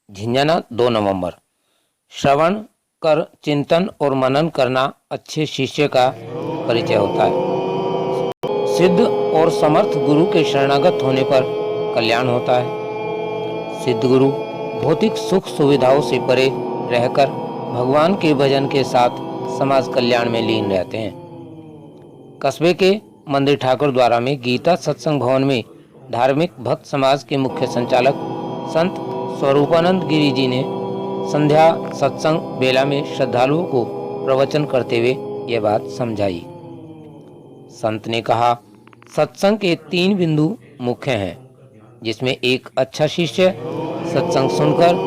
झिंझाना 2 नवंबर। श्रवण कर चिंतन और मनन करना अच्छे शिष्य का परिचय होता है। सिद्ध और समर्थ गुरु के शरणागत होने पर कल्याण होता है। सिद्ध गुरु भौतिक सुख सुविधाओं से परे रहकर भगवान के भजन के साथ समाज कल्याण में लीन रहते हैं। कस्बे के मंदिर ठाकुर द्वारा में गीता सत्संग भवन में धार्मिक भक्त समाज के मुख्य संचालक संत स्वरूपानंद गिरी जी ने संध्या सत्संग बेला में श्रद्धालुओं को प्रवचन करते हुए यह बात समझाई। संत ने कहा, सत्संग के 3 बिंदु मुख्य हैं, जिसमें एक अच्छा शिष्य सत्संग सुनकर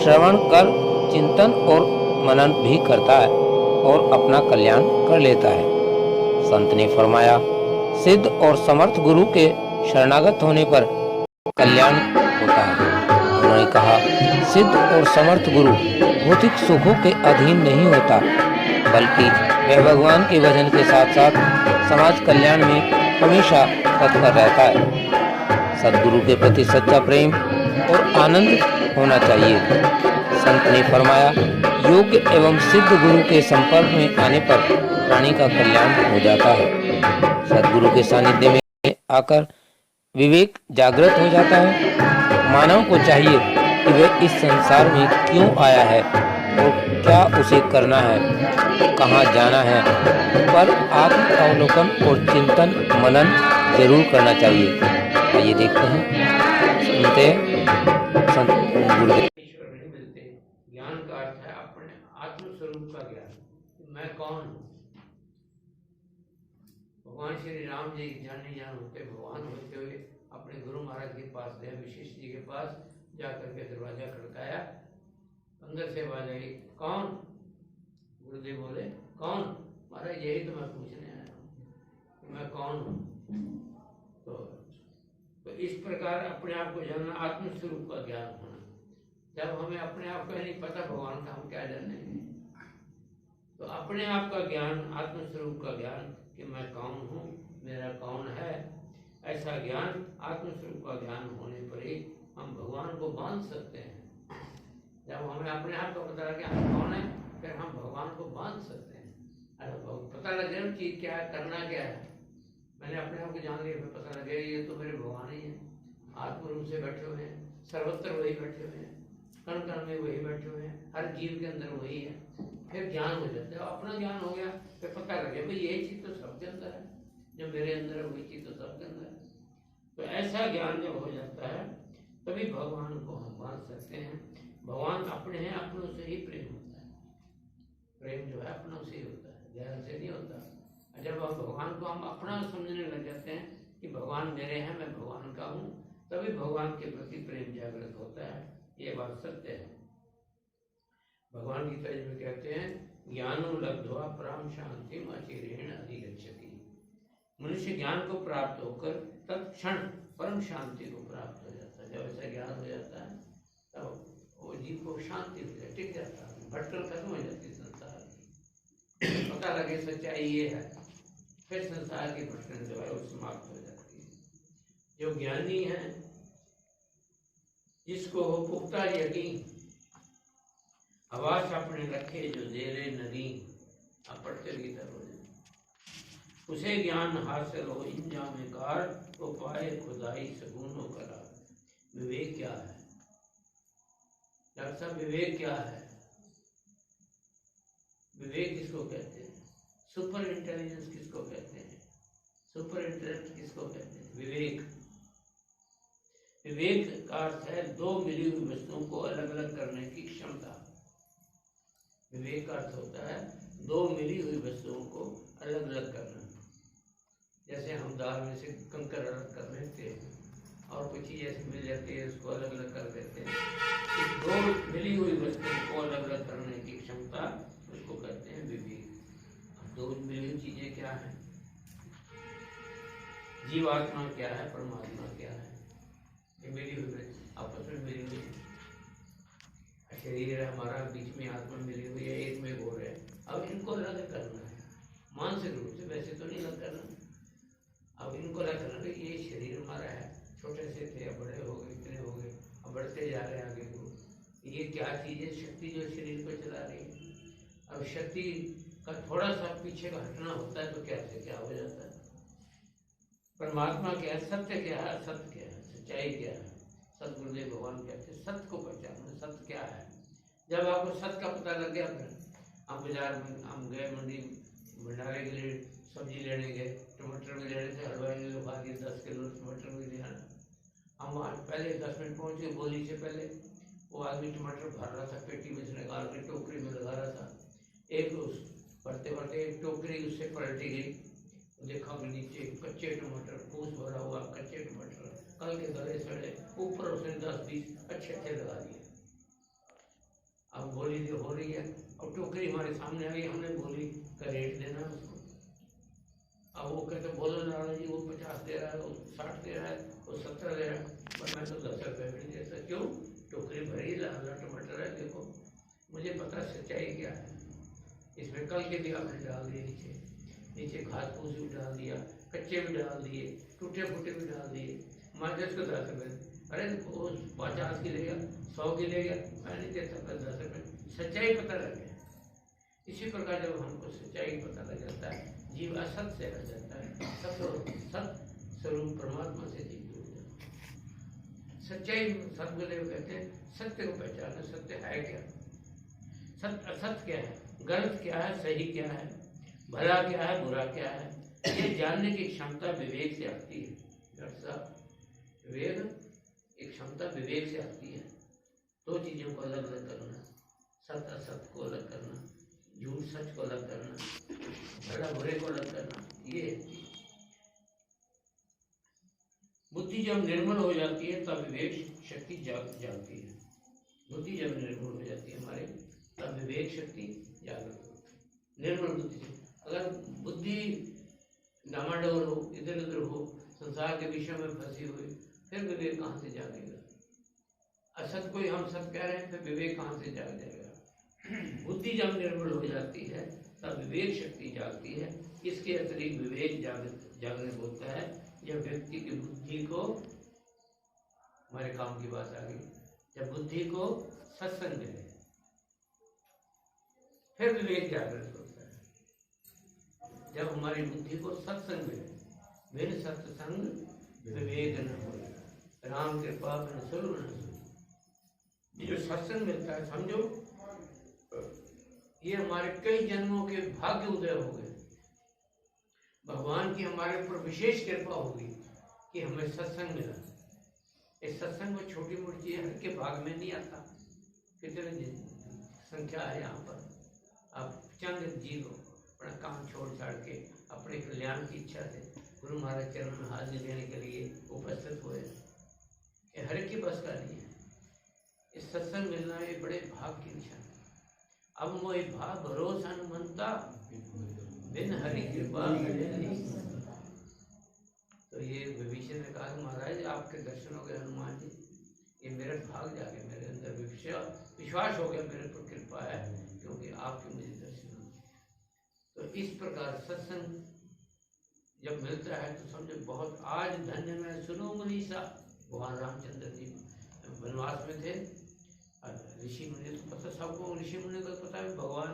श्रवण कर चिंतन और मनन भी करता है और अपना कल्याण कर लेता है। संत ने फरमाया, सिद्ध और समर्थ गुरु के शरणागत होने पर कल्याण होता है। उन्होंने कहा, सिद्ध और समर्थ गुरु भौतिक सुखों के अधीन नहीं होता, बल्कि वह भगवान के भजन के साथ साथ समाज कल्याण में हमेशा तत्पर रहता है। सद्गुरु के प्रति सच्चा प्रेम और आनंद होना चाहिए। संत ने फरमाया, योग्य एवं सिद्ध गुरु के संपर्क में आने पर प्राणी का कल्याण हो जाता है। सद्गुरु के सानिध्य में आकर विवेक जागृत हो जाता है। मानव को चाहिए कि वह इस संसार में क्यों आया है और क्या उसे करना है, कहाँ जाना है, पर आत्म अवलोकन और चिंतन मनन जरूर करना चाहिए। आइए देखते हैं, सुनते हैं संत गुरुदेव। ईश्वर नहीं मिलते। ज्ञान का अर्थ है अपने आत्म स्वरूप का ज्ञान। मैं कौन हूँ? भगवान श्री राम जी जान होते भगवान होते हुए अपने गुरु महाराज के पास गए, वशिष्ठ जी के पास जाकर के दरवाजा खड़काया। अंदर से आवाज आई, कौन? गुरुदेव बोले, कौन? महाराज यही तो मैं पूछने आया हूँ, मैं कौन हूँ। तो इस प्रकार अपने आप को जानना, आत्म स्वरूप का ज्ञान होना। जब हमें अपने आप का नहीं पता भगवान का, हम क्या जानेंगे? तो अपने आप का ज्ञान, आत्म स्वरूप का ज्ञान कि मैं कौन हूँ, मेरा कौन है, ऐसा ज्ञान, आत्म स्वरूप का ज्ञान होने पर ही हम भगवान को बांध सकते हैं। जब हमें अपने आप का पता लगे हम कौन है, फिर हम भगवान को बांध सकते हैं। अरे पता लगे ना चीज क्या है, करना क्या है। मैंने अपने आप को जान लिया, फिर पता लगे ये तो मेरे भगवान ही है, आत्म रूप से बैठे हुए हैं, सर्वत्र वही बैठे हुए हैं, कण कण में वही बैठे हुए हैं, हर जीव के अंदर वही है। फिर ज्ञान हो जाता है, अपना ज्ञान हो गया, फिर पता लगे भाई यही चीज तो सबके अंदर है, जो मेरे अंदर है वही चीज तो सबके अंदर है। तो ऐसा ज्ञान जब हो जाता है तभी भगवान को हम मान सकते हैं। भगवान अपने हैं, अपनों से ही प्रेम होता है। प्रेम जो है अपनों से ही होता है, गैर से नहीं होता। जब हम भगवान को हम अपना समझने लग जाते हैं कि भगवान मेरे हैं, मैं भगवान का हूँ, तभी भगवान के प्रति प्रेम जागृत होता है। ये बात सत्य है। भगवान गीता जी में कहते हैं, ज्ञानो लब्ध्वा पराम शांतिम अचिरेण अधिगच्छति। मनुष्य ज्ञान को प्राप्त होकर तत्क्षण परम शांति को प्राप्त हो जाता है। जब ऐसा ज्ञान हो जाता है तब वो जीव को शांति हो जाती, टिक जाता है, भटकल खत्म हो जाती है संसार की। पता लगे सच्चाई ये है, फिर संसार की भटकल जो है वो समाप्त हो जाती है। जो ज्ञानी है, जिसको हो पुख्ता यकीन, आवास अपने रखे जो जेरे नदी, अपढ़ते भीतर हो जाए, उसे ज्ञान हासिल हो इंजाम कार, तो पाए खुदाई सगुनो करा। विवेक क्या है डॉक्टर साहब? विवेक क्या है? विवेक किसको कहते हैं? सुपर इंटेलिजेंस किसको कहते हैं? सुपर इंटेलेक्ट किसको कहते हैं? विवेक। विवेक का अर्थ है 2 मिली हुई वस्तुओं को अलग अलग करने की क्षमता। विवेक का अर्थ होता है 2 मिली हुई वस्तुओं को अलग अलग करना। जैसे हम दाल में से कंकर अलग कर लेते हैं और कुछ चीज ऐसी मिल जाती है उसको अलग अलग कर देते हैं। इस 2 मिली हुई वस्तुओं को अलग अलग करने की क्षमता, उसको कहते हैं विवेक। 2 मिली हुई चीजें क्या है? जीवात्मा क्या है, परमात्मा क्या है? ये मिली हुई आपस में मिली हुई शरीर है हमारा, बीच में आत्मा मिली हुई है, एक में घोर है। अब इनको अलग करना है मानसिक रूप से, वैसे तो नहीं अलग करना। अब इनको अलग करना है, ये शरीर हमारा है, छोटे से थे अब बड़े हो गए, इतने हो गए, अब बढ़ते जा रहे हैं आगे को। ये क्या चीज़ है? शक्ति जो शरीर को चला रही है। अब शक्ति का थोड़ा सा पीछे का हटना होता है तो क्या से क्या हो जाता है। परमात्मा क्या है? सत्य क्या है? सत्य क्या है? सच्चाई क्या है? सतगुरुदेव भगवान कहते हैं सत्य को पहचानो। सत्य क्या है? जब आपको सत्य का पता लग गया, फिर हम बाजार में हम गए, मंडी भंडारे के लिए सब्जी लेने गए, टमाटर भी लेने थे, हलवाई ने लिखा दिया 10 किलो टमाटर भी ले आना। हम आज पहले 10 मिनट पहुँचे, बोली से पहले वो आदमी टमाटर भर रहा था, पेटी में से निकाल के टोकरी में लगा रहा था। एक उस भरते भरते एक टोकरी उससे पलटी गई, देखा कि नीचे कच्चे टमाटर, फूस भरा हुआ कच्चे टमाटर, कल के गले सड़े, ऊपर उसने 10-20 अच्छे अच्छे लगा दिए। अब बोली जो हो रही है, अब टोकरी हमारे सामने आई, हमने बोली का रेट देना उसको। अब वो कहते बोलो लाला जी, वो 50 दे रहा है, वो 60 दे रहा है, वो 70 दे रहा है, पर मैं तो 10 रुपये भी नहीं देता। क्यों? टोकरी भरी लाल टमाटर है, देखो मुझे पता सच्चाई क्या है। इसमें कल के भी आपने डाल दिए, नीचे घास फूस भी डाल दिया, कच्चे भी डाल दिए, टूटे फूटे भी डाल दिए। मैं 10 को 10 रुपये, अरे वो 50 की लेगा, 100 की लेगा, मैं नहीं देता, 10 रुपये। सच्चाई पता लग गया। इसी प्रकार जब हमको सच्चाई पता लग जाता है, जीव असत से रह जाता है, सत स्वरूप परमात्मा से जीव जुड़ जाता है। सच्चाई सतगुरुदेव कहते हैं सत्य को पहचानो। सत्य है क्या? सत्य असत क्या है? गलत क्या है? सही क्या है? भला क्या है? बुरा क्या है? ये जानने की क्षमता विवेक से आती है। डॉक्टर साहब, विवेक एक क्षमता विवेक से आती है। दो चीजों को अलग अलग करना, सत्य असत को अलग करना, झूठ सच को अलग करना, भला बुरे को अलग करना। ये बुद्धि जब निर्मल हो जाती है तब विवेक शक्ति जागती है। बुद्धि जब निर्मल हो जाती है हमारे, तब विवेक शक्ति जागृत होती है। निर्मल बुद्धि से अगर बुद्धि डामाडोल हो, इधर उधर हो, संसार के विषय में फंसी हुई, फिर विवेक कहाँ से जागेगा? असत को ही हम सत्य कह रहे हैं, फिर विवेक कहाँ से जाग जाएगा? बुद्धि जब निर्मल हो जाती है तब विवेक शक्ति जागती है। इसके अतिरिक्त विवेक जागृत होता है जब व्यक्ति की बुद्धि को, हमारे काम की बात आ गई, जब बुद्धि को सत्संग मिले, फिर विवेक जागृत होता है। जब हमारी बुद्धि को सत्संग मिले, बिन सत्संग विवेक न हो, राम कृपा बिन सुलभ न सुलभ। ये जो सत्संग मिलता है, समझो ये हमारे कई जन्मों के भाग्य उदय हो गए। भगवान की हमारे ऊपर विशेष कृपा होगी कि हमें सत्संग मिला। इस सत्संग में छोटी मोटी चीज हर के भाग में नहीं आता। कितने संख्या है यहाँ पर, आप चंद जीव अपना काम छोड़ छाड़ के अपने कल्याण की इच्छा से गुरु महाराज चरण में हाजिर देने के लिए उपस्थित हुए। ये हर की बस का नहीं है। इस सत्संग मिलना ये बड़े भाग की निशान है। अब मोहि भाव भरोसा न मनता, बिन हरि कृपा मिले नहीं। तो ये विभीषण ने कहा महाराज आपके दर्शन हो गए हनुमान जी, ये मेरे भाग जाके मेरे अंदर विश्वास हो गया, मेरे पर कृपा है क्योंकि आपके मुझे दर्शन हो। तो इस प्रकार सत्संग जब मिलता है तो समझो बहुत, आज धन्य में सुनो मुनीसा। भगवान रामचंद्र जी वनवास में थे, ऋषि मुनि तो पता, सबको ऋषि मुनि को पता है भगवान,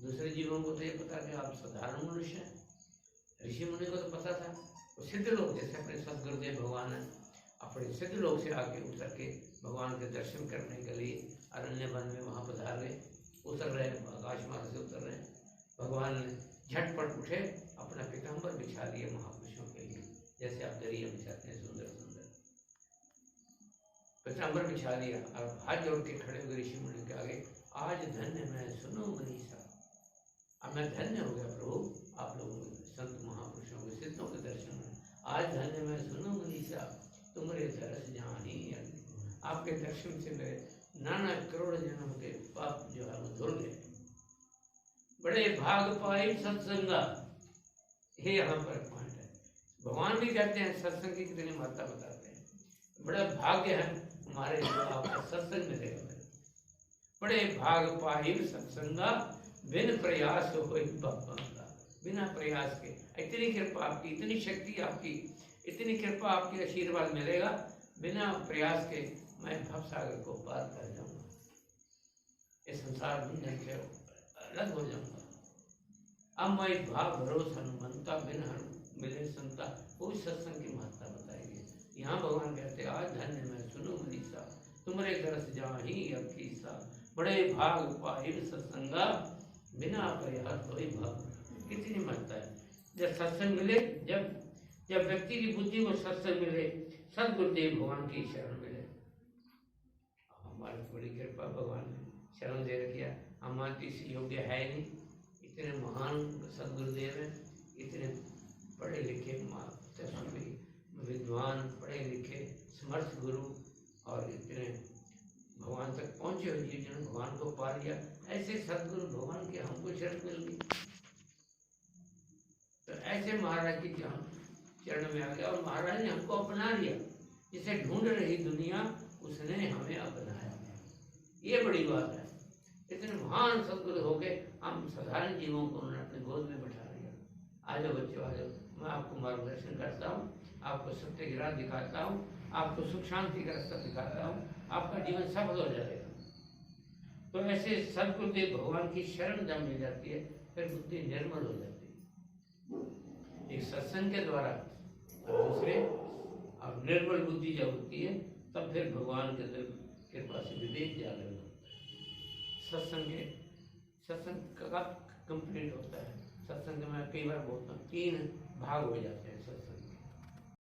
दूसरे जीवों को तो ये पता कि आप साधारण मनुष्य हैं। ऋषि मुनि को तो पता था। वो सिद्ध लोग जैसे अपने सदगुरुदेव भगवान है, अपने सिद्ध लोग से आके उतर के भगवान के दर्शन करने के लिए अरण्य वन में वहाँ पधार रहे, उतर रहे, आकाश मार्ग से उतर रहे। भगवान ने झटपट उठे, अपना पीताम्बर बिछा दिए महापुरुषों के लिए, जैसे आप दरिया बिछाते हैं सुंदर सुंदर, पीताम्बर बिछा दिया और हाथ जोड़ के खड़े हुए ऋषि मुनि के आगे, आज धन्य मैं सुनो मनीषा। अब मैं धन्य हो गया प्रभु आप लोगों के संत महापुरुषों के सिद्धों के दर्शन में। आज धन्य मैं सुनो मनीषा, तुम्हारे दर्श जानी। आपके दर्शन से मेरे नाना करोड़ जन्म के पाप जो है वो धुल गए। बड़े भाग पाई सत्संगा, ये यहाँ पर पॉइंट है। भगवान भी कहते हैं सत्संग की कितनी महत्ता बताते हैं। बड़ा भाग्य है हमारे जो आपका सत्संग मिलेगा। बड़े भाग पाई सत्संगा, बिन प्रयास हो बंगा। बिना प्रयास के इतनी कृपा आपकी, इतनी शक्ति आपकी, इतनी कृपा आपकी, आशीर्वाद मिलेगा। बिना प्रयास के मैं भवसागर को पार कर जाऊंगा। संसार बंधन से अलग हो जाऊंगा। अब मैं भाव भरोसा हनुमंता बिन मिले संता, कोई सत्संग की महत्ता बताएगी। यहाँ भगवान कहते आज धन्य मैं सुनो मनीषा, तुमरे दरस जाहि अब कीसा, बड़े भाग पाहिब सत्संगा, बिना प्रयास कोई भाग। कितनी महत्ता है जब सत्संग मिले, जब जब व्यक्ति की बुद्धि को सत्संग मिले, सदगुरुदेव भगवान की शरण मिले। हमारी बड़ी कृपा, भगवान ने शरण दे रखिया। हमारे इस योग्य है नहीं, इतने महान सदगुरुदेव हैं, इतने पढ़े लिखे तेजस्वी विद्वान, पढ़े लिखे समर्थ गुरु, और इतने भगवान तक पहुँचे हुए जीव जिन्होंने भगवान को पा लिया। ऐसे सदगुरु भगवान की हमको शरण मिल गई। तो ऐसे महाराज की चरण में आ गया और महाराज ने हमको अपना लिया। जिसे ढूंढ रही दुनिया उसने हमें अपनाया। ये बड़ी बात है। इतने महान सदगुरु हो गए, हम साधारण जीवों को उन्होंने अपने गोद में बैठा लिया। आ जाओ बच्चों, आ जाओ, मैं आपको मार्गदर्शन करता हूँ, आपको सत्य की राह दिखाता हूँ, आपको सुख शांति का रास्ता दिखाता हूँ, आपका जीवन सफल हो जाएगा। तो ऐसे सदगुरुदेव भगवान की शरण जब मिल जाती है, फिर बुद्धि निर्मल हो जाती है। एक सत्संग के द्वारा और दूसरे और निर्मल बुद्धि जब होती है, तब फिर भगवान के कृपा से विवेक जागरण होता है। सत्संग कब कंप्लीट होता है? सत्संग में कई बार बोलता हूँ 3 भाग हो जाते हैं सत्संग।